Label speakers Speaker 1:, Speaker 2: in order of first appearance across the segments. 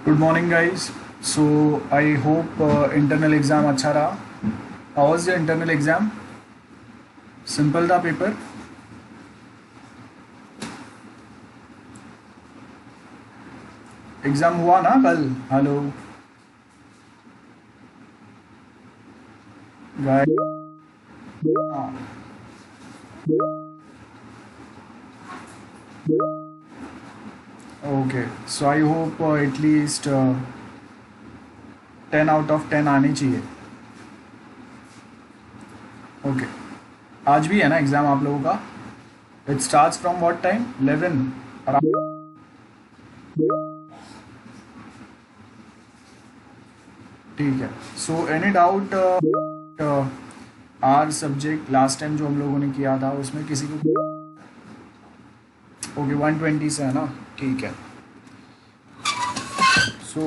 Speaker 1: Good morning guys. So I hope internal exam अच्छा रहा। How was the internal exam? Simple था paper? Exam हुआ ना कल? Hello guys. Okay, so I hope at least 10 out of 10 आने चाहिए। Okay, आज भी है ना एग्ज़ाम आप लोगों का? It starts from what time? 11? ठीक है। So any doubt? Our subject last time जो हम लोगों ने किया था उसमें किसी को? ओके, 120 से है ना? ठीक है। सो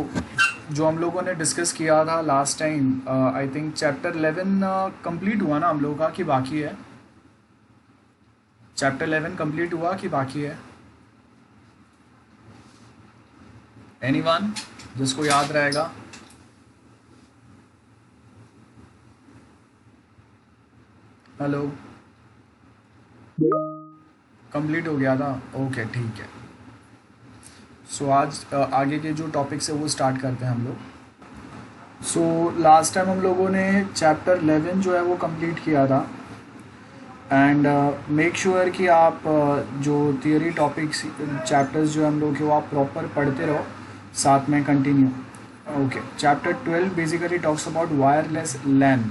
Speaker 1: जो हम लोगों ने डिस्कस किया था last time, I think chapter 11 complete हुआ ना हम लोगों का कि बाकी है? चैप्टर 11 कंप्लीट हुआ कि बाकी है? एनीवन जिसको याद रहेगा? हेलो, कंप्लीट हो गया था? ओके, ठीक है। सो आज आगे के जो टॉपिक्स है वो स्टार्ट करते हैं हम लोग। सो लास्ट टाइम हम लोगों ने चैप्टर 11 जो है वो कंप्लीट किया था। एंड मेक श्योर कि आप जो थियोरी टॉपिक्स चैप्टर्स जो हम लोग के वो आप प्रॉपर पढ़ते रहो साथ में continue. Okay, chapter 12 basically talks about wireless LAN.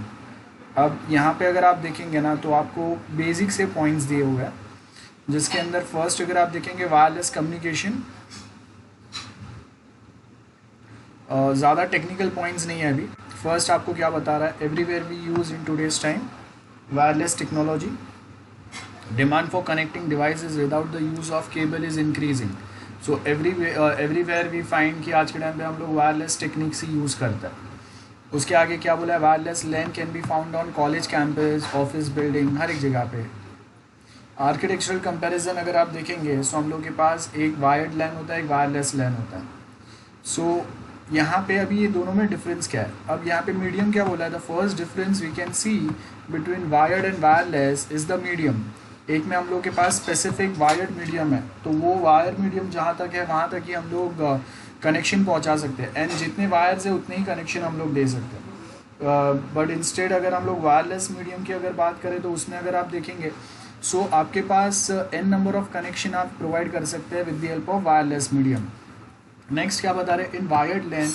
Speaker 1: अब यहाँ पे अगर आप देखेंगे ना तो आपको बेसिक से पॉइंट्स दिए हुए हैं, जिसके अंदर फर्स्ट अगर आप देखेंगे वायरलेस कम्युनिकेशन। ज़्यादा टेक्निकल पॉइंट्स नहीं है अभी। फर्स्ट आपको क्या बता रहा है? Everywhere we use in today's time wireless technology, demand for connecting devices without the use of cable is increasing. So everywhere we find कि आज के टाइम पे हम लोग वायरलेस टेक्निक से यूज़ करते हैं। उसके आगे क्या बोला है? Wireless LAN can be found on college campus, office building, हर एक जगह पे। आर्किटेक्चरल कंपैरिजन अगर आप देखेंगे तो हम लोग के पास एक वायर्ड लैन होता है, एक वायरलेस लैन होता है। सो यहाँ पे अभी ये दोनों में डिफरेंस क्या है? अब यहाँ पे मीडियम क्या बोला है? The first difference we can see between wired and wireless is the medium. एक में हम लोग के पास स्पेसिफिक वायर्ड मीडियम है, तो वो वायर मीडियम जहाँ तक है वहाँ तक ही हम लोग कनेक्शन पहुँचा सकते हैं, एंड जितने वायर्स है उतने ही कनेक्शन हम लोग दे सकते हैं। बट इंस्टेड अगर हम लोग वायरलेस मीडियम की अगर बात करें तो उसमें अगर आप देखेंगे सो आपके पास n नंबर ऑफ कनेक्शन आप प्रोवाइड कर सकते हैं with the help of wireless medium. Next क्या बता रहे हैं? In wired LAN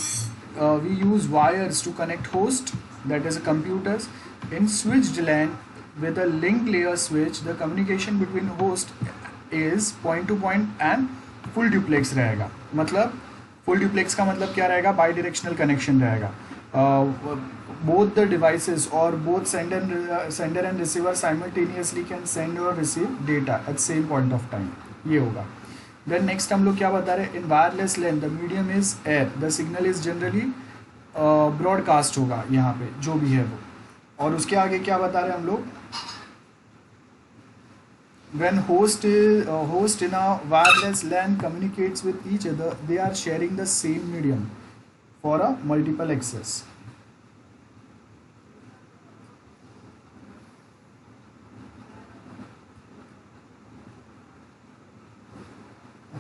Speaker 1: we use wires to connect host, that is computers. In switched LAN with a link layer switch the communication between host is point to point and full duplex रहेगा। मतलब full duplex का मतलब क्या रहेगा? By directional connection रहेगा। both the devices or both sender and receiver simultaneously can send or receive data at same point of time, ये होगा। Then next हम लोग क्या बता रहे हैं? In wireless LAN the medium is air, the signal is generally broadcast होगा यहाँ पे जो भी है वो। और उसके आगे क्या बता रहे हैं हम लोग? when host in a wireless LAN communicates with each other, they are sharing the same medium for a multiple access.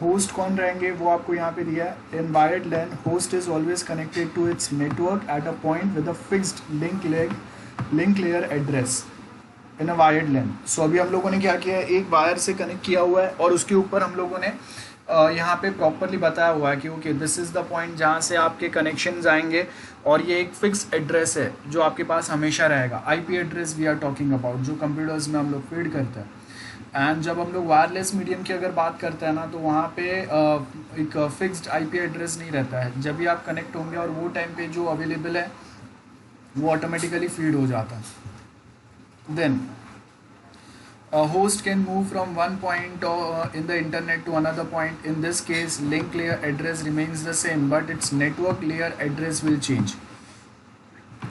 Speaker 1: Host कौन रहेंगे वो आपको यहाँ पे दिया है। In wired LAN host is always connected to its network at a point with a fixed link layer address in a wired LAN. So अभी हम लोगों ने क्या किया है? एक वायर से कनेक्ट किया हुआ है और उसके ऊपर हम लोगों ने यहाँ पे प्रॉपरली बताया हुआ है कि okay this is the point जहाँ से आपके कनेक्शन आएंगे, और ये एक फिक्स एड्रेस है जो आपके पास हमेशा रहेगा। IP address we are talking about, जो कंप्यूटर्स में हम लोग फीड करते हैं। एंड जब हम लोग वायरलेस मीडियम की अगर बात करते हैं ना तो वहाँ पे एक फिक्स्ड आईपी एड्रेस नहीं रहता है। जब भी आप कनेक्ट होंगे और वो टाइम पे जो अवेलेबल है वो ऑटोमेटिकली फीड हो जाता है। Then a host can move from one point in the internet to another point. In this case, link layer address remains the same, but its network layer address will change.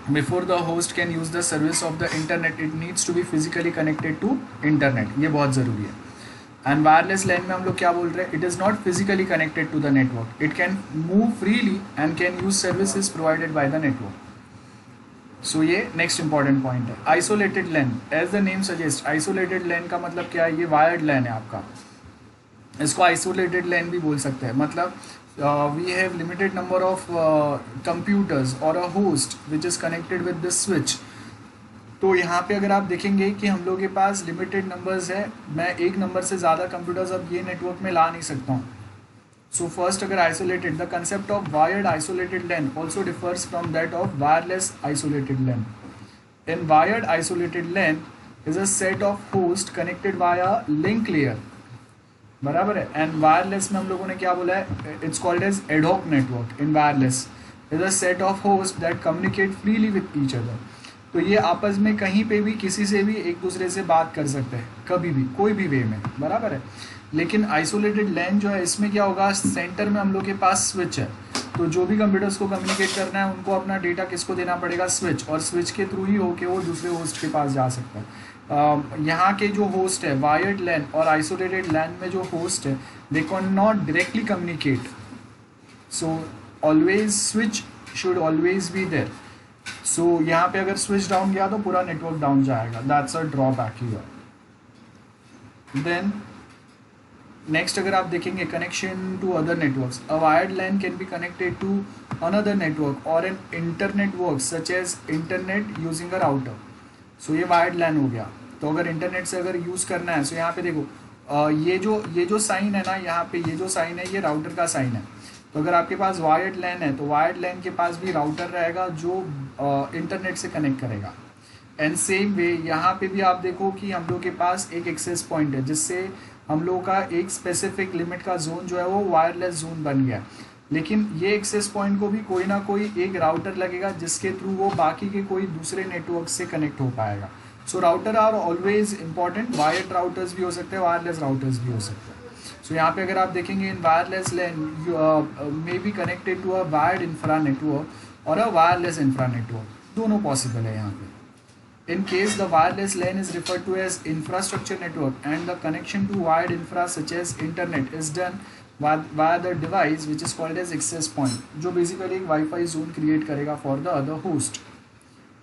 Speaker 1: Before the host can use the service of the internet, it needs to be physically connected to internet. ये बहुत ज़रूरी है। And wireless लैन में हम लोग क्या बोल रहे हैं, it is not physically connected to the network, it can move freely and can use services provided by the network. So ये नेक्स्ट इंपॉर्टेंट पॉइंट है। Isolated LAN, as the name suggest, isolated LAN का मतलब क्या है, ये wired लैन है आपका, इसको आइसोलेटेड लैन भी बोल सकते हैं। मतलब we have limited number of computers और a host which is connected with this switch. तो यहाँ पे अगर आप देखेंगे कि हम लोग के पास लिमिटेड नंबर्स है, मैं एक नंबर से ज़्यादा कंप्यूटर्स अब ये नेटवर्क में ला नहीं सकता हूँ। सो फर्स्ट अगर isolated, the concept of wired isolated LAN also differs from that of wireless isolated LAN. In wired isolated LAN is a set of host connected via link layer, बराबर है। And wireless में हम लोगों ने क्या बोला है, it's called as ad hoc network. In wireless is a set of host that communicate freely with each other. तो ये आपस में कहीं पे भी किसी से भी एक दूसरे से बात कर सकते हैं, कभी भी कोई भी वे में, बराबर है। लेकिन आइसोलेटेड लैन जो है, इसमें क्या होगा, सेंटर में हम लोग के पास स्विच है, तो जो भी कंप्यूटर्स को कम्युनिकेट करना है उनको अपना डेटा किसको देना पड़ेगा, स्विच, और स्विच के थ्रू ही होके वो दूसरे होस्ट के पास जा सकता है। यहाँ के जो होस्ट है वायर्ड लैन और आइसोलेटेड लैन में जो होस्ट है, they can not directly communicate, so always switch should always be there. So यहाँ पे अगर स्विच डाउन गया तो पूरा नेटवर्क डाउन जाएगा, that's a drawback here. Then next अगर आप देखेंगे connection to other networks, a wired LAN can be connected to another network और an internetwork such as internet using a router. So ये wired लैन हो गया। तो अगर इंटरनेट से अगर यूज़ करना है, सो यहाँ पे देखो ये जो साइन है ना, यहाँ पे ये जो साइन है ये राउटर का साइन है। तो अगर आपके पास वायर्ड लैन है तो वायर्ड लैन के पास भी राउटर रहेगा जो इंटरनेट से कनेक्ट करेगा। एंड सेम वे यहाँ पे भी आप देखो कि हम लोग के पास एक एक्सेस पॉइंट है, जिससे हम लोग का एक स्पेसिफिक लिमिट का जोन जो है वो वायरलेस जोन बन गया। लेकिन ये एक्सेस पॉइंट को भी कोई ना कोई एक राउटर लगेगा जिसके थ्रू वो बाकी के कोई दूसरे नेटवर्क से कनेक्ट हो पाएगा। So router are always important, wired routers भी हो सकते हैं, वायरलेस राउटर्स भी हो सकते हैं। सो यहाँ पे अगर आप देखेंगे in wireless LAN may be connected to a wired infra network और अ वायरलेस इंफ्रा नेटवर्क, दोनों पॉसिबल है यहाँ पे। In case the wireless LAN is referred to as infrastructure network and the connection to wired infra such as internet is done via the device which is called as access point, जो basically एक Wi-Fi zone create करेगा for the other host.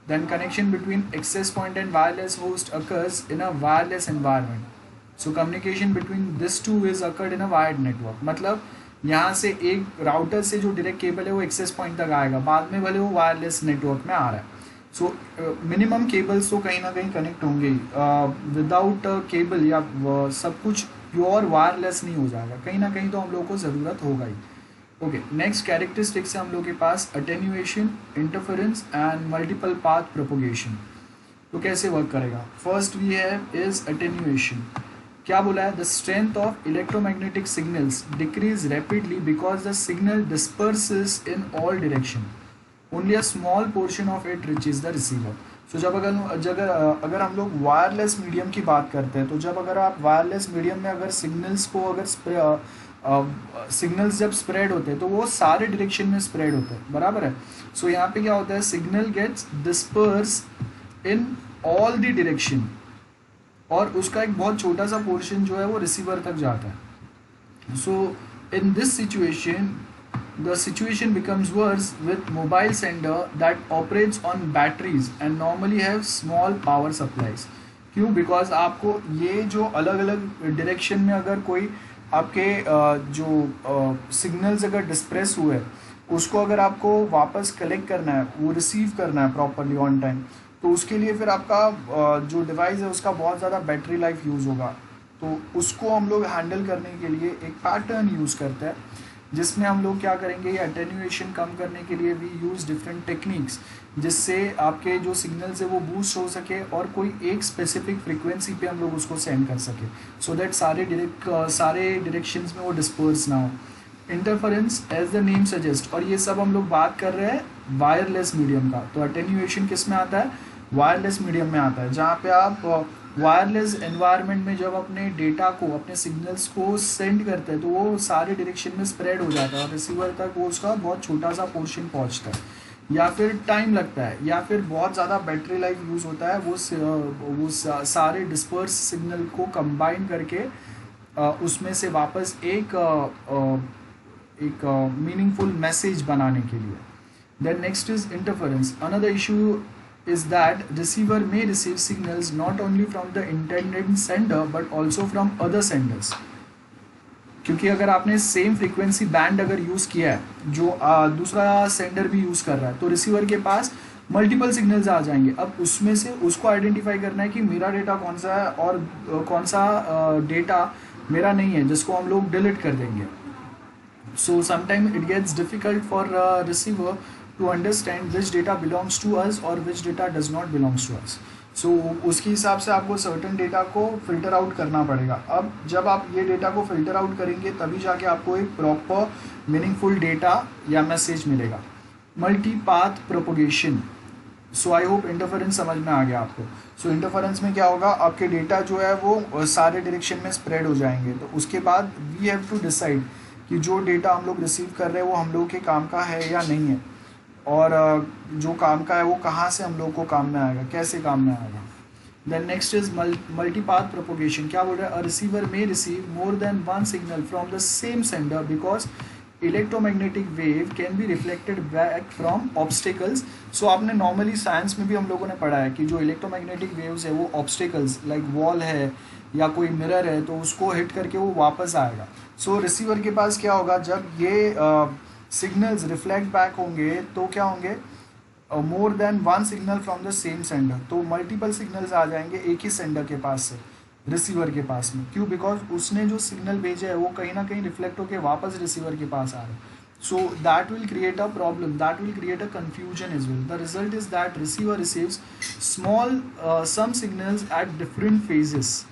Speaker 1: Then connection between access point and wireless host occurs in a wireless environment. So communication between this two is occurred in a wired network. मतलब यहाँ से एक router से जो direct cable है वो access point तक आएगा, बाद में भले वो वायरलेस नेटवर्क में आ रहा है। सो मिनिमम केबल्स तो कहीं ना कहीं कनेक्ट होंगे ही, विदाउट केबल या सब कुछ प्योर वायरलेस नहीं हो जाएगा, कहीं ना कहीं तो हम लोग को ज़रूरत होगा ही। ओके, नेक्स्ट कैरेक्टरिस्टिक्स है हम लोग के पास attenuation, interference and multiple path propagation. तो कैसे वर्क करेगा, first we have is attenuation. क्या बोला है, the strength of electromagnetic signals decrease rapidly because the signal disperses in all direction, only a small portion of it reaches the receiver. So जब अगर हम लोग वायरलेस मीडियम की बात करते हैं, तो जब अगर आप वायरलेस मीडियम में अगर सिग्नल्स को अगर सिग्नल्स जब स्प्रेड होते हैं तो वो सारे डायरेक्शन में स्प्रेड होते हैं, बराबर है। सो यहाँ पे क्या होता है, signal gets disperse in all the direction और उसका एक बहुत छोटा सा पोर्शन जो है वो रिसीवर तक जाता है। So in this situation the situation becomes worse with mobile sender that operates on batteries and normally have small power supplies. क्यों, बिकॉज आपको ये जो अलग अलग डायरेक्शन में अगर कोई आपके जो सिग्नल्स अगर डिस्प्रेस हुए उसको अगर आपको वापस कलेक्ट करना है, वो रिसीव करना है प्रॉपरली ऑन टाइम, तो उसके लिए फिर आपका जो डिवाइस है उसका बहुत ज़्यादा बैटरी लाइफ यूज़ होगा। तो उसको हम लोग हैंडल करने के लिए एक पैटर्न यूज़ करते हैं, जिसमें हम लोग क्या करेंगे, ये अटेन्यूएशन कम करने के लिए वी यूज़ डिफरेंट टेक्निक्स, जिससे आपके जो सिग्नल्स है वो बूस्ट हो सके और कोई एक स्पेसिफिक फ्रीक्वेंसी पे हम लोग उसको सेंड कर सके, सो दैट सारे डायरेक्शंस में वो डिस्पर्स ना हो। Interference as the name suggest, और ये सब हम लोग बात कर रहे हैं वायरलेस मीडियम का। तो अटेन्यूएशन किस में आता है, वायरलेस मीडियम में आता है, जहाँ पे आप वायरलेस एनवायरनमेंट में जब अपने डेटा को, अपने सिग्नल्स को सेंड करते हैं तो वो सारे डायरेक्शन में स्प्रेड हो जाता है और रिसीवर तक वो उसका बहुत छोटा सा पोर्शन पहुंचता है, या फिर टाइम लगता है, या फिर बहुत ज़्यादा बैटरी लाइफ यूज़ होता है वो सारे डिस्पर्स सिग्नल को कंबाइन करके उसमें से वापस एक मीनिंगफुल मैसेज बनाने के लिए. Then next is interference. Another issue is that receiver may receive signals not only from the intended sender but also from other senders. क्योंकि अगर आपने सेम फ्रीक्वेंसी बैंड अगर यूज़ किया है जो दूसरा सेंडर भी यूज़ कर रहा है, तो रिसीवर के पास मल्टीपल सिग्नल्स आ जाएंगे. अब उसमें से उसको आइडेंटिफाई करना है कि मेरा डेटा कौन सा है और कौन सा डेटा मेरा नहीं है, जिसको हम लोग डिलीट कर देंगे. So sometime it gets difficult for receiver to understand which data belongs to us or which data does not belongs to us. So उसके हिसाब से आपको certain data को filter out करना पड़ेगा. अब जब आप ये data को filter out करेंगे तभी जाके आपको एक proper meaningful data या message मिलेगा. Multi-path propagation. So I hope interference समझ में आ गया आपको. So interference में क्या होगा, आपके data जो है वो सारे direction में spread हो जाएंगे. तो उसके बाद we have to decide कि जो data हम लोग receive कर रहे हैं वो हम लोग के काम का है या नहीं है, और जो काम का है वो कहाँ से हम लोग को काम में आएगा, कैसे काम में आएगा. Then next is multipath propagation. क्या बोल रहा है, a receiver may receive more than one signal from the same sender because electromagnetic wave can be reflected back from obstacles. So आपने नॉर्मली साइंस में भी हम लोगों ने पढ़ा है कि जो इलेक्ट्रोमैग्नेटिक वेव्स है वो ऑब्स्टिकल्स लाइक वॉल है या कोई मिरर है तो उसको हिट करके वो वापस आएगा. सो रिसीवर के पास क्या होगा, जब ये सिग्नल्स रिफ्लेक्ट बैक होंगे तो क्या होंगे, मोर than one signal from the same sender, तो मल्टीपल सिग्नल्स आ जाएंगे एक ही सेंडर के पास से रिसीवर के पास में. क्यों, बिकॉज उसने जो सिग्नल भेजा है वो कहीं ना कहीं रिफ्लेक्ट होकर वापस रिसीवर के पास आ रहा है. So that will create a problem, that will create a confusion as well. The result is that receiver receives small some signals at different phases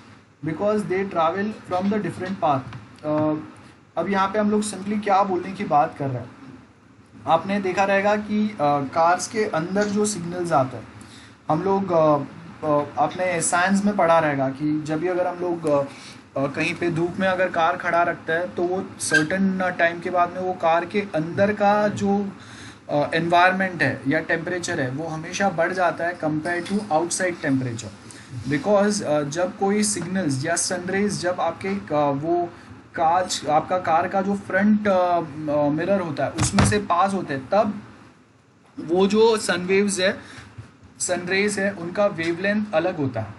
Speaker 1: because they travel from the different path. अब यहाँ पे हम लोग simply क्या बोलने की बात कर रहे हैं, आपने देखा रहेगा कि कार्स के अंदर जो सिग्नल्स आते हैं, हम लोग आपने साइंस में पढ़ा रहेगा कि जब भी अगर हम लोग कहीं पे धूप में अगर कार खड़ा रखता है तो वो सर्टन टाइम के बाद में वो कार के अंदर का जो एनवायरनमेंट है या टेम्परेचर है वो हमेशा बढ़ जाता है compare to outside temperature. Because जब कोई सिग्नल्स या सनरेज जब आपके वो कांच, आपका कार का जो फ्रंट मिरर होता है उसमें से पास होते हैं, तब वो जो सनवेव्स है, सनरेज है, उनका वेवलेंथ अलग होता है.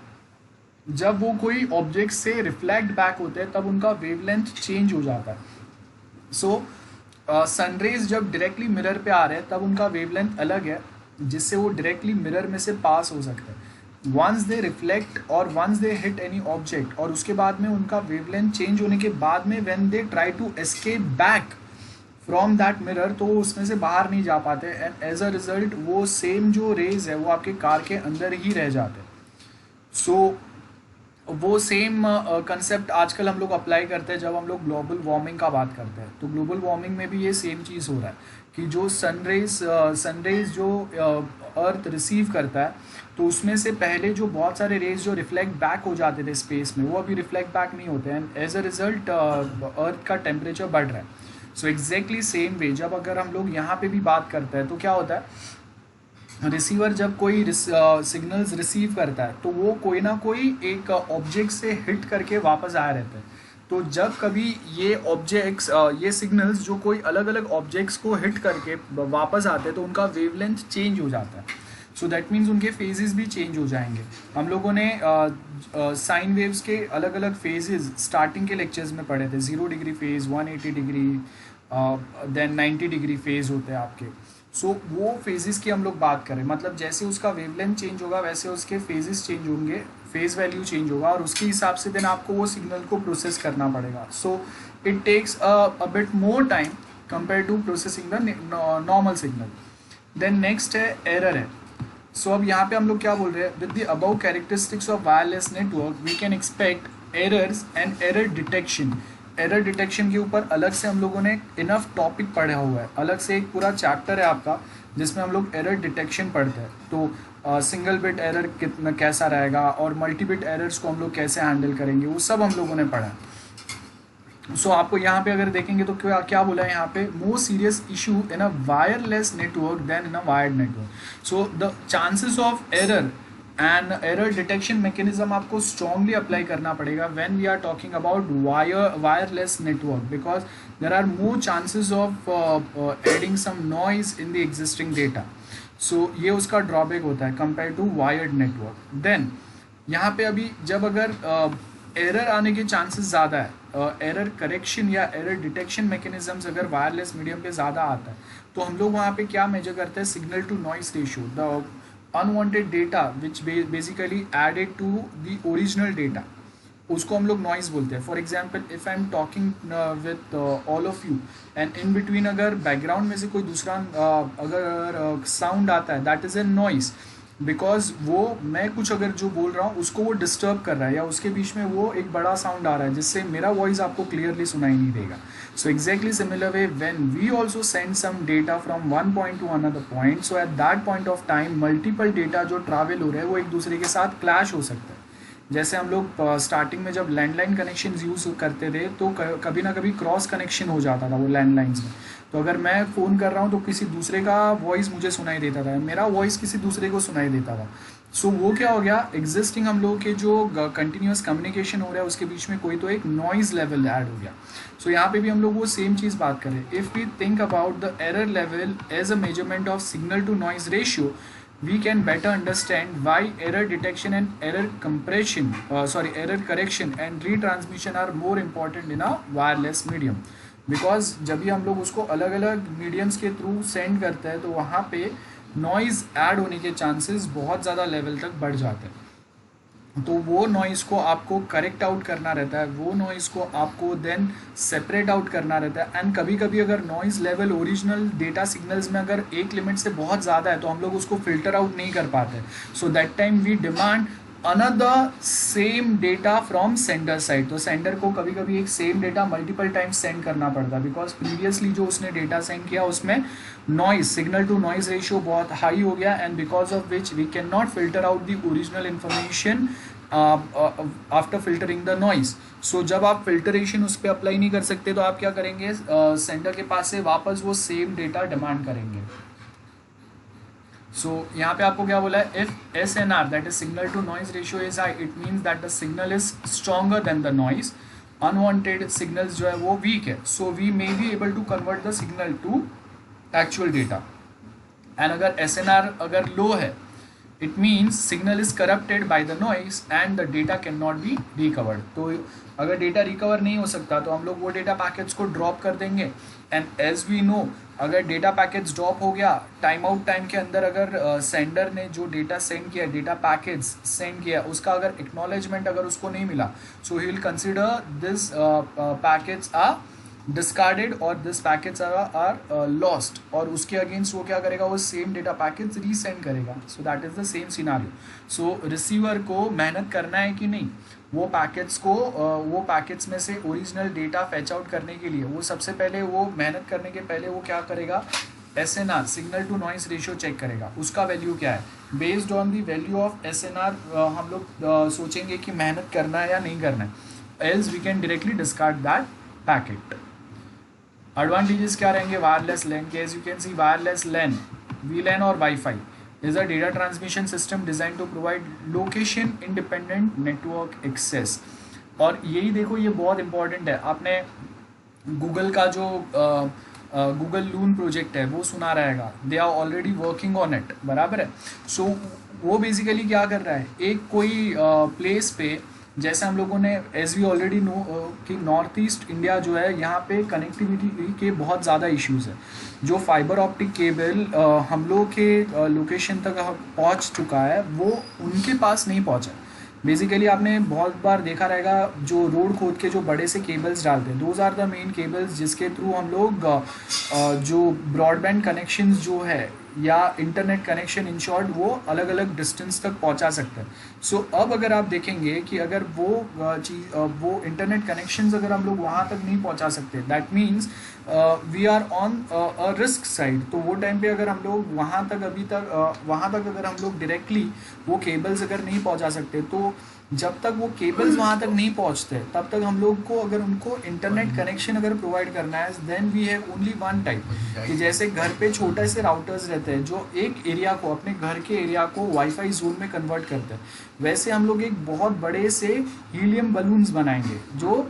Speaker 1: जब वो कोई ऑब्जेक्ट से रिफ्लेक्ट बैक होते हैं तब उनका वेवलेंथ चेंज हो जाता है. सो सनरेज जब डायरेक्टली मिरर पे आ रहे हैं तब उनका वेवलेंथ अलग है, जिससे वो डायरेक्टली मिरर में से पास हो सकते हैं. वंस दे रिफ्लेक्ट और once they hit any object, और उसके बाद में उनका वेवलेंथ चेंज होने के बाद में when they try to escape back from that mirror, तो उसमें से बाहर नहीं जा पाते एंड एज अ रिजल्ट वो सेम जो रेज है वो आपके कार के अंदर ही रह जाते हैं. सो वो सेम कंसेप्ट आजकल हम लोग अप्लाई करते हैं जब हम लोग ग्लोबल वार्मिंग का बात करते हैं. तो ग्लोबल वार्मिंग में भी ये सेम चीज़ हो रहा है कि जो सनरेज जो अर्थ रिसीव करता है तो उसमें से पहले जो बहुत सारे रेज जो रिफ्लेक्ट बैक हो जाते थे स्पेस में वो अभी रिफ्लेक्ट बैक नहीं होते हैं, एज अ रिजल्ट अर्थ का टेम्परेचर बढ़ रहा है. सो एग्जैक्टली सेम वे जब अगर हम लोग यहाँ पे भी बात करते हैं तो क्या होता है, रिसीवर जब कोई सिग्नल्स रिसीव करता है तो वो कोई ना कोई एक ऑब्जेक्ट से हिट करके वापस आए रहते हैं. तो जब कभी ये ऑब्जेक्ट्स ये सिग्नल्स जो कोई अलग अलग ऑब्जेक्ट्स को हिट करके वापस आते हैं तो उनका वेवलेंथ चेंज हो जाता है. सो दैट मीन्स उनके फेजेस भी चेंज हो जाएंगे. हम लोगों ने साइन वेव्स के अलग अलग फेजेस स्टार्टिंग के लेक्चर्स में पढ़े थे. 0 degree phase, 180 degree, then 90 degree phase होते हैं आपके. सो वो फेजेस की हम लोग बात करें, मतलब जैसे उसका वेवलेंथ चेंज होगा वैसे उसके फेजेस चेंज होंगे, फेज वैल्यू चेंज होगा और उसके हिसाब से देन आपको वो सिग्नल को प्रोसेस करना पड़ेगा. So it takes a bit more time compare to processing the normal signal. Then next है एरर है. सो अब यहाँ पे हम लोग क्या बोल रहे हैं, with the above characteristics of wireless network we can expect errors and error detection. Error detection के ऊपर अलग से हम लोगों ने इनफ टॉपिक पढ़ा हुआ है, अलग से एक पूरा चैप्टर है आपका जिसमें हम लोग एरर डिटेक्शन पढ़ते हैं. तो सिंगल बिट एरर कितना कैसा रहेगा और मल्टी बिट एरर्स को हम लोग कैसे हैंडल करेंगे वो सब हम लोगों ने पढ़ा है. सो आपको यहाँ पे अगर देखेंगे तो क्या बोला है यहाँ पे, more serious issue in a wireless network than in a wired network. So the chances of error and error detection mechanism आपको स्ट्रांगली अप्लाई करना पड़ेगा when we are talking about wireless network, because there are more chances of adding some noise in the existing data. So ये उसका drawback होता है compare to wired network. Then यहाँ पे अभी जब अगर एरर आने के चांसेस ज़्यादा है, एरर करेक्शन या एरर डिटेक्शन मैकेनिज्म्स अगर वायरलेस मीडियम पे ज़्यादा आता है, तो हम लोग वहाँ पे क्या मेजर करते हैं, signal to noise ratio, the unwanted data which basically added to the original data, उसको हम लोग नॉइस बोलते हैं. For example if I am talking with all of you and in between अगर बैकग्राउंड में से कोई दूसरा अगर साउंड आता है, that is a noise, because वो मैं कुछ अगर जो बोल रहा हूँ उसको वो डिस्टर्ब कर रहा है, या उसके बीच में वो एक बड़ा साउंड आ रहा है जिससे मेरा वॉइस आपको क्लियरली सुनाई नहीं देगा. So exactly similar way when we also send some data from one point to another point, so at that point of time multiple data जो ट्रैवल हो रहे हैं वो एक दूसरे के साथ क्लैश हो सकता है. जैसे हम लोग स्टार्टिंग में जब लैंडलाइन कनेक्शन यूज़ करते थे तो कभी ना कभी क्रॉस कनेक्शन हो जाता था वो लैंडलाइंस में. तो अगर मैं फ़ोन कर रहा हूँ तो किसी दूसरे का वॉइस मुझे सुनाई देता था, मेरा वॉइस किसी दूसरे को सुनाई देता था. सो वो क्या हो गया, एग्जिस्टिंग हम लोगों के जो कंटिन्यूस कम्युनिकेशन हो रहा है उसके बीच में कोई तो एक नॉइज़ लेवल ऐड हो गया. सो यहाँ पे भी हम लोग वो सेम चीज़ बात करें. If we think about the error level as a measurement of signal to noise ratio, we can better understand why error detection and error correction and retransmission are more important in a wireless medium. because जब भी हम लोग उसको अलग अलग mediums के through send करते हैं तो वहाँ पे नॉइज़ ऐड होने के चांसेस बहुत ज़्यादा लेवल तक बढ़ जाते हैं. तो वो नॉइज़ को आपको करेक्ट आउट करना रहता है, वो नॉइज़ को आपको देन सेपरेट आउट करना रहता है. एंड कभी कभी अगर noise level original data signals में अगर एक लिमिट से बहुत ज़्यादा है तो हम लोग उसको फिल्टर आउट नहीं कर पाते. So that time we demand another same data from sender side. तो सेंडर को कभी कभी एक same data multiple times send करना पड़ता है, बिकॉज प्रीवियसली जो उसने डेटा सेंड किया उसमें noise signal to noise ratio बहुत हाई हो गया, and because of which we can not filter out the original information after filtering the noise. So जब आप फिल्टरेशन उस पर अप्लाई नहीं कर सकते तो आप क्या करेंगे, सेंडर के पास से वापस वो सेम डेटा डिमांड करेंगे. सो यहाँ पे आपको क्या बोला है, if SNR that is signal to noise ratio is high, it means that the signal is stronger than the noise. Unwanted signals जो है वो वीक है, so we may be able to convert the signal to actual data. And अगर SNR अगर low है, it means signal is corrupted by the noise and the data can not be recovered. तो अगर data recover नहीं हो सकता तो हम लोग वो डेटा पैकेट्स को ड्रॉप कर देंगे. एंड एज वी नो, अगर डेटा पैकेट्स ड्रॉप हो गया टाइम आउट टाइम के अंदर, अगर सेंडर ने जो डेटा सेंड किया, डेटा पैकेट्स सेंड किया, उसका अगर एक्नॉलेजमेंट अगर उसको नहीं मिला, so he will consider this packets are discarded और दिस पैकेट्स आर लॉस्ट, और उसके अगेंस्ट वो क्या करेगा, वो सेम डेटा पैकेट्स रीसेंड करेगा. So that is the same scenario. So receiver को मेहनत करना है कि नहीं, वो पैकेट्स को वो पैकेट्स में से ओरिजिनल डेटा फैच आउट करने के लिए वो सबसे पहले वो मेहनत करने के पहले वो क्या करेगा, SNR signal to noise ratio check करेगा, उसका वैल्यू क्या है. Based on the value of SNR हम लोग सोचेंगे कि मेहनत करना है या नहीं करना है, else we can directly discard that packet. Advantages क्या रहेंगे वायरलेस लैन के, as you can see wireless LAN, VLAN और wifi is a data transmission system designed to provide location independent network access. और यही देखो ये बहुत इंपॉर्टेंट है, आपने गूगल का जो गूगल लून प्रोजेक्ट है वो सुना रहेगा, they are already working on it, बराबर है. सो वो बेसिकली क्या कर रहा है, एक कोई प्लेस पे, जैसे हम लोगों ने एज वी ऑलरेडी नो कि नॉर्थ ईस्ट इंडिया जो है यहाँ पे कनेक्टिविटी के बहुत ज़्यादा इश्यूज़ है. जो फाइबर ऑप्टिक केबल हम लोग के लोकेशन तक पहुँच चुका है वो उनके पास नहीं पहुँचा. बेसिकली आपने बहुत बार देखा रहेगा जो रोड खोद के जो बड़े से केबल्स डालते हैं, those are the main cables जिसके थ्रू हम लोग जो ब्रॉडबैंड कनेक्शंस जो है या इंटरनेट कनेक्शन इन शॉर्ट वो अलग अलग डिस्टेंस तक पहुंचा सकते हैं. सो अब अगर आप देखेंगे कि अगर वो चीज़ वो इंटरनेट कनेक्शंस अगर हम लोग वहाँ तक नहीं पहुंचा सकते, that means we are on a risk side. तो वो टाइम पे अगर हम लोग वहाँ तक अगर हम लोग डायरेक्टली वो केबल्स अगर नहीं पहुँचा सकते तो जब तक वो केबल्स वहाँ तक नहीं पहुँचते तब तक हम लोग को अगर उनको इंटरनेट कनेक्शन अगर प्रोवाइड करना है then we have only one type, कि जैसे घर पे छोटे से राउटर्स रहते हैं जो एक एरिया को, अपने घर के एरिया को वाईफाई जोन में कन्वर्ट करते हैं, वैसे हम लोग एक बहुत बड़े से हीलियम बलून्स बनाएंगे जो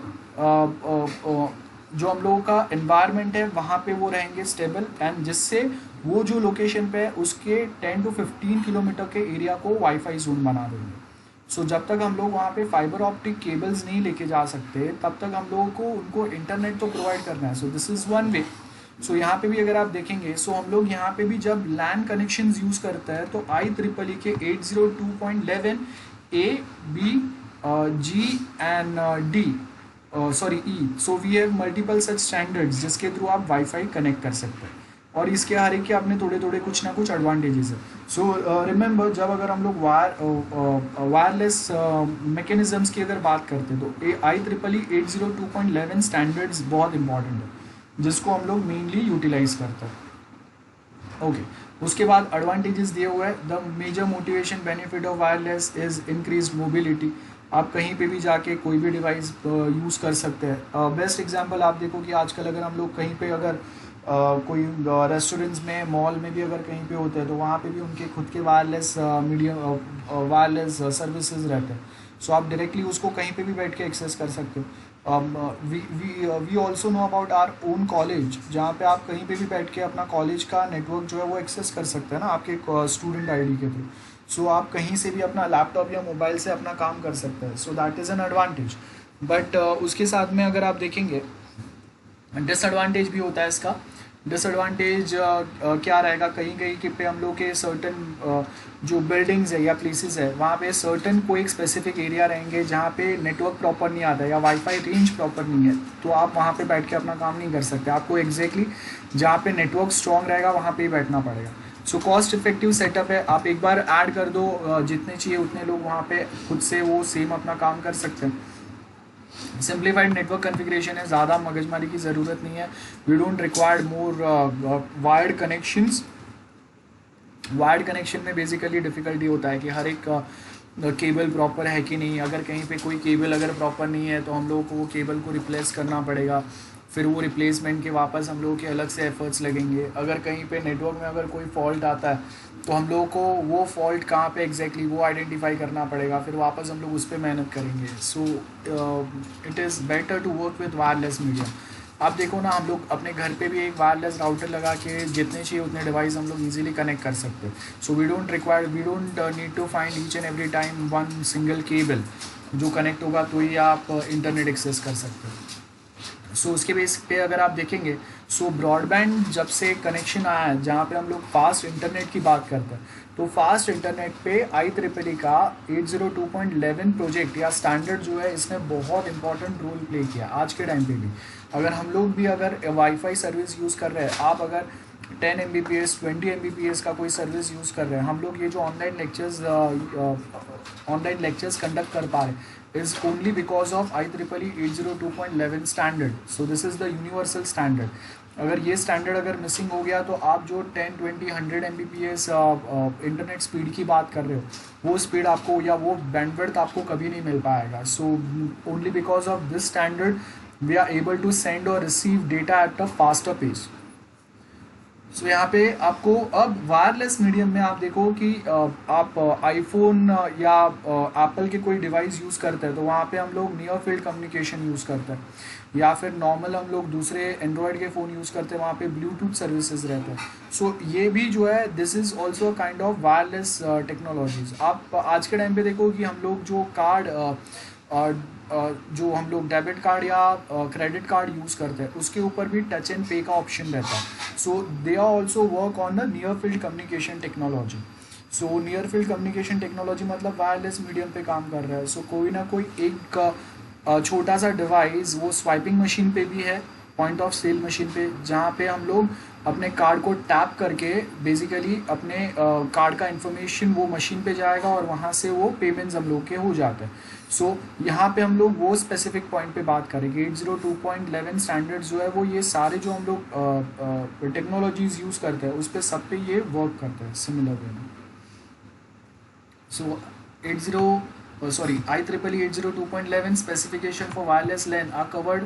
Speaker 1: जो हम लोगों का एनवायरनमेंट है वहाँ पे वो रहेंगे स्टेबल, एंड जिससे वो जो लोकेशन पे है उसके 10 to 15 किलोमीटर के एरिया को वाईफाई जोन बना देंगे। सो जब तक हम लोग वहाँ पे फाइबर ऑप्टिक केबल्स नहीं लेके जा सकते तब तक हम लोगों को उनको इंटरनेट तो प्रोवाइड करना है। So this is one way. So यहाँ पे भी अगर आप देखेंगे, सो हम लोग यहाँ पे भी जब लैन कनेक्शन यूज़ करते हैं तो IEEE के 802.11 A, B, G and D, sorry E, so we have multiple such standards जिसके थ्रू आप वाईफाई कनेक्ट कर सकते हैं, और इसके हर एक के अपने थोड़े थोड़े कुछ ना कुछ एडवांटेजेस है। सो रिमेंबर, जब अगर हम लोग वायरलेस मैकेनिज्म्स की अगर बात करते हैं तो IEEE 802.11 स्टैंडर्ड्स बहुत इंपॉर्टेंट है जिसको हम लोग मेनली यूटिलाइज करते हैं। ओके, उसके बाद एडवांटेजेस दिए हुए हैं। The major motivation benefit of wireless is increase mobility. आप कहीं पे भी जाके कोई भी डिवाइस यूज़ कर सकते हैं। बेस्ट एग्जांपल आप देखो कि आजकल अगर हम लोग कहीं पे अगर कोई रेस्टोरेंट्स में, मॉल में भी अगर कहीं पे होते हैं तो वहाँ पे भी उनके खुद के वायरलेस वायरलेस सर्विसेज रहते हैं। सो आप डायरेक्टली उसको कहीं पे भी बैठ के एक्सेस कर सकते हो। We also know about our own college, जहाँ पे आप कहीं पे भी बैठ के अपना कॉलेज का नेटवर्क जो है वो एक्सेस कर सकते हैं ना आपके स्टूडेंट ID के थ्रू। सो आप कहीं से भी अपना लैपटॉप या मोबाइल से अपना काम कर सकते हैं। So that is an advantage. But उसके साथ में अगर आप देखेंगे डिसएडवांटेज भी होता है इसका। डिसएडवांटेज क्या रहेगा, कहीं कहीं के पे हम लोग के सर्टन जो बिल्डिंग्स है या प्लेसेस है वहाँ पे सर्टन कोई एक स्पेसिफिक एरिया रहेंगे जहाँ पे नेटवर्क प्रॉपर नहीं आता है या वाईफाई रेंज प्रॉपर नहीं है, तो आप वहाँ पे बैठ के अपना काम नहीं कर सकते। आपको एग्जैक्टली जहाँ पे नेटवर्क स्ट्रॉन्ग रहेगा वहाँ पे ही बैठना पड़ेगा। सो कॉस्ट इफेक्टिव सेटअप है, आप एक बार ऐड कर दो, जितने चाहिए उतने लोग वहाँ पे खुद से वो सेम अपना काम कर सकते हैं। सिंप्लीफाइड नेटवर्क कॉन्फ़िगरेशन है, ज़्यादा मगजमारी की ज़रूरत नहीं है। We don't required more wired connections. Wired connection में बेसिकली डिफ़िकल्टी होता है कि हर एक केबल प्रॉपर है कि नहीं। अगर कहीं पे कोई केबल अगर प्रॉपर नहीं है तो हम लोगों को वो केबल को रिप्लेस करना पड़ेगा, फिर वो रिप्लेसमेंट के वापस हम लोगों के अलग से एफर्ट्स लगेंगे। अगर कहीं पे नेटवर्क में अगर कोई फॉल्ट आता है तो हम लोगों को वो फॉल्ट कहाँ पे एग्जैक्टली वो आइडेंटिफाई करना पड़ेगा, फिर वापस हम लोग उस पर मेहनत करेंगे। So it is better to work with wireless medium. आप देखो ना, हम लोग अपने घर पे भी एक वायरलेस राउटर लगा के जितने चाहिए उतने डिवाइस हम लोग इजीली कनेक्ट कर सकते हैं। So we don't need to find each and every time one single cable जो कनेक्ट होगा तो ही आप इंटरनेट एक्सेस कर सकते हैं। सो उसके बेस पे अगर आप देखेंगे, सो ब्रॉडबैंड जब से कनेक्शन आया है जहाँ पे हम लोग फास्ट इंटरनेट की बात करते हैं, तो फास्ट इंटरनेट पे IEEE का 802.11 प्रोजेक्ट या स्टैंडर्ड जो है इसने बहुत इंपॉर्टेंट रोल प्ले किया आज के टाइम पे भी। अगर हम लोग भी अगर वाईफाई सर्विस यूज़ कर रहे हैं, आप अगर 10 Mbps 20 Mbps का कोई सर्विस यूज़ कर रहे हैं, हम लोग ये जो ऑनलाइन लेक्चर्स कंडक्ट कर पा रहे हैं is only because of IEEE 802.11 standard. So this is the universal standard. अगर ये स्टैंडर्ड अगर मिसिंग हो गया तो आप जो 10, 20, 100 Mbps इंटरनेट स्पीड की बात कर रहे हो, वो स्पीड आपको या वो बैंडविड्थ आपको कभी नहीं मिल पाएगा। So only because of this standard we are able to send और receive data at a faster pace. So यहाँ पे आपको अब वायरलेस मीडियम में आप देखो कि आप आईफोन या एप्पल के कोई डिवाइस यूज़ करते हैं तो वहाँ पे हम लोग नियर फील्ड कम्युनिकेशन यूज़ करते हैं, या फिर नॉर्मल हम लोग दूसरे एंड्रॉयड के फ़ोन यूज़ करते हैं, वहाँ पे ब्लूटूथ सर्विसेज रहते हैं। सो ये भी जो है this is also kind of wireless technologies. आप आज के टाइम पे देखो कि हम लोग जो कार्ड जो हम लोग डेबिट कार्ड या क्रेडिट कार्ड यूज़ करते हैं उसके ऊपर भी टच एंड पे का ऑप्शन रहता है। So they are also work on the near field communication technology. So near field communication technology मतलब वायरलेस मीडियम पे काम कर रहा है। सो कोई ना कोई एक छोटा सा डिवाइस वो स्वाइपिंग मशीन पे भी है, पॉइंट ऑफ सेल मशीन पे, जहाँ पे हम लोग अपने कार्ड को टैप करके बेसिकली अपने कार्ड का इन्फॉर्मेशन वो मशीन पे जाएगा और वहाँ से वो पेमेंट्स हम लोग के हो जाते हैं। सो यहाँ पे हम लोग वो स्पेसिफिक पॉइंट पे बात करेंगे। 802.11 स्टैंडर्ड्स जो है वो ये सारे जो हम लोग टेक्नोलॉजीज़ यूज़ करते हैं उस पर सब पे ये वर्क करते हैं सिमिलर वे में। So sorry, IEEE 802.11 specification for wireless LAN are covered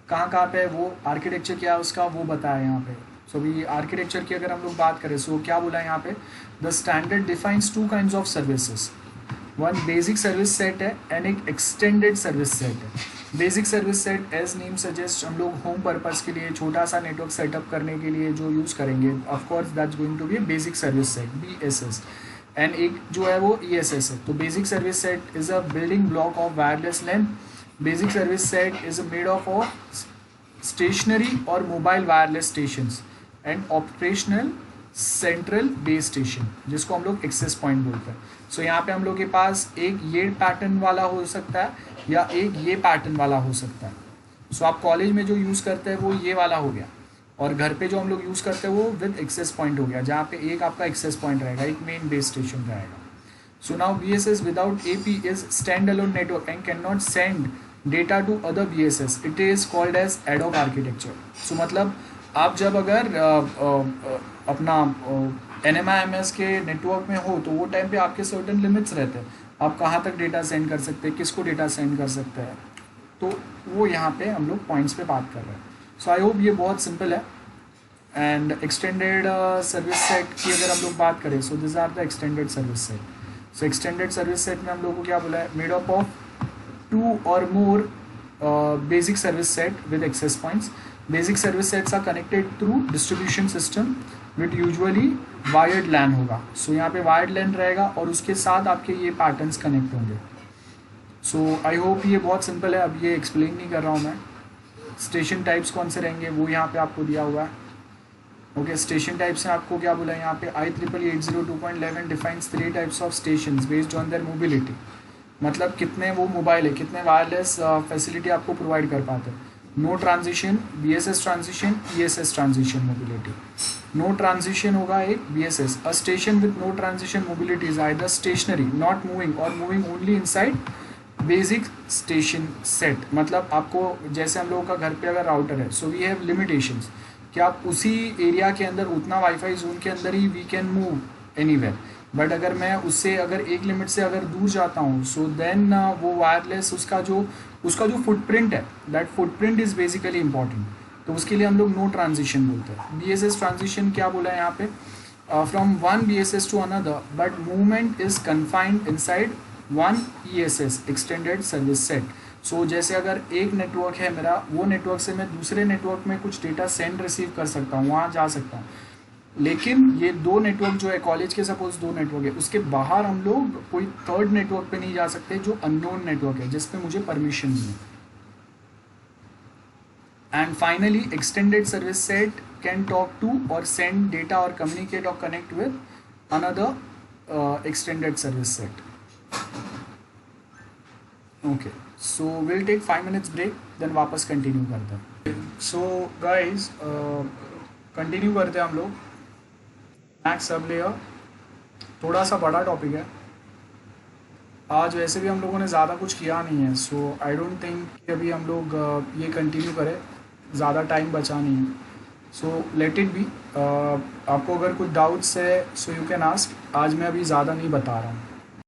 Speaker 1: कहाँ पे है, वो आर्किटेक्चर क्या है उसका वो बताया यहाँ पे। सो भी आर्किटेक्चर की अगर हम लोग बात करें, सो क्या बोला है यहाँ पे, the standard defines two kinds of services, one basic service set है एंड एक एक्सटेंडेड सर्विस सेट है। Basic service set as name suggest हम लोग होम पर्पस के लिए छोटा सा नेटवर्क सेटअप करने के लिए जो यूज़ करेंगे, of course that's going to be basic service set BSS। And एक जो है वो ESS है। तो basic service set is a building block of wireless LAN. Basic service set is made of stationery और mobile wireless stations and operational central base station, जिसको हम लोग एक्सेस पॉइंट बोलते हैं। सो यहाँ पे हम लोग के पास एक ये पैटर्न वाला हो सकता है या एक ये पैटर्न वाला हो सकता है। सो आप कॉलेज में जो यूज़ करते हैं वो ये वाला हो गया, और घर पे जो हम लोग यूज़ करते हैं वो विद एक्सेस पॉइंट हो गया, जहाँ पे एक आपका एक्सेस पॉइंट रहेगा, एक मेन बेस स्टेशन रहेगा। So now BSS without AP is stand alone network and can not send data to other BSS, it is called as ad hoc architecture. So मतलब आप जब अगर अपना NMIMS के नेटवर्क में हो तो वो टाइम पे आपके सर्टन लिमिट्स रहते हैं, आप कहाँ तक डेटा सेंड कर सकते हैं, किसको डेटा सेंड कर सकते हैं, तो वो यहाँ पे हम लोग पॉइंट्स पे बात कर रहे हैं। सो आई होप ये बहुत सिंपल है। एंड एक्सटेंडेड सर्विस सेट की अगर हम लोग बात करें, so this are the extended service set. So extended service set में हम लोग को क्या बोला है, made up of 2 or more basic service set with access points. Basic service sets are connected through distribution system with usually wired LAN होगा। सो यहाँ पे wired LAN रहेगा और उसके साथ आपके ये पैटर्न्स कनेक्ट होंगे। सो आई होप ये बहुत सिंपल है, अब ये एक्सप्लेन नहीं कर रहा हूँ मैं। स्टेशन टाइप्स कौन से रहेंगे वो यहाँ पे आपको दिया हुआ है। ओके, स्टेशन टाइप्स में आपको क्या बोला है यहाँ पे, IEEE 802.11 defines 3 types of station based on their mobility. मतलब कितने वो मोबाइल है, कितने वायरलेस फैसिलिटी आपको प्रोवाइड कर पाते हैं। No transition, BSS transition, ESS transition mobility. No transition होगा एक BSS, a station with no transition mobility is either stationary not moving और moving only inside basic station set. मतलब आपको जैसे हम लोगों का घर पे अगर राउटर है, सो वी हैव लिमिटेशंस कि आप उसी एरिया के अंदर उतना वाईफाई जोन के अंदर ही we can move anywhere. But अगर मैं उससे अगर एक लिमिट से अगर दूर जाता हूँ, सो देन वो वायरलेस उसका जो फुटप्रिंट है, that footprint is basically important. तो उसके लिए हम लोग नो ट्रांजिशन बोलते हैं। BSS ट्रांजिशन क्या बोला है यहाँ पे, from one BSS to another but movement is confined inside one ESS extended service set. So जैसे अगर एक नेटवर्क है मेरा, वो नेटवर्क से मैं दूसरे नेटवर्क में कुछ डेटा सेंड रिसीव कर सकता हूँ, वहाँ जा सकता हूँ। लेकिन ये 2 नेटवर्क जो है कॉलेज के, सपोज 2 नेटवर्क है, उसके बाहर हम लोग कोई थर्ड नेटवर्क पे नहीं जा सकते जो अननोन नेटवर्क है, जिस पे मुझे परमिशन नहीं है। And finally extended service set can talk to और सेंड डेटा और कम्युनिकेट और connect with another extended service set. Okay, so will take 5 minutes break, then वापस कंटिन्यू करते हैं। सो गाइज कंटिन्यू करते हैं हम लोग मैक्स सब लेयर। थोड़ा सा बड़ा टॉपिक है आज, वैसे भी हम लोगों ने ज़्यादा कुछ किया नहीं है, सो आई डोंट थिंक कि अभी हम लोग ये कंटिन्यू करें, ज़्यादा टाइम बचा नहीं है। So let it be. आपको अगर कुछ डाउट्स है सो यू कैन आस्क। आज मैं अभी ज़्यादा नहीं बता रहा हूँ।